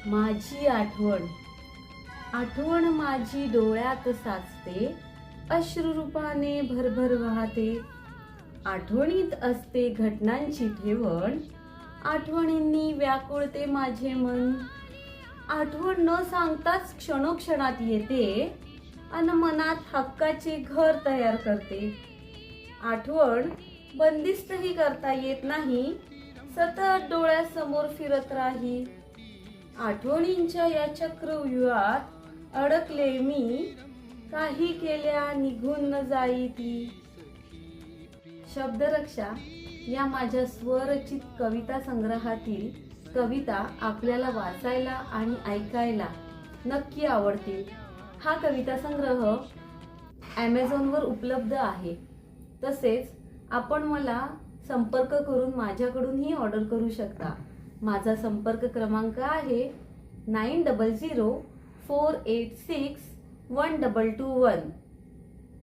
माझी आठवण, आठवण माझी डोळ्यात साचते, अश्रुरूपाने भरभर वाहते. आठवणीत असते घटनांची ठेवण, आठवणींनी व्याकुळते माझे मन. आठवण न सांगताच क्षणोक्षणात येते, अन मनात हक्काचे घर तयार करते. आठवण बंदिस्तही करता येत नाही, सतत डोळ्यासमोर फिरत राही. आठवणींच्या या चक्रव्यूहात अडकले मी, काही केल्या निघून न जाई ती. शब्दरक्षा या माझ्या स्वरचित कविता संग्रहातील कविता आपल्याला वाचायला आणि ऐकायला नक्की आवडतील. हा कविता संग्रह ॲमेझॉनवर उपलब्ध आहे. तसेच आपण मला संपर्क करून माझ्याकडूनही ऑर्डर करू शकता. माझा संपर्क क्रमांक आहे 9004861221.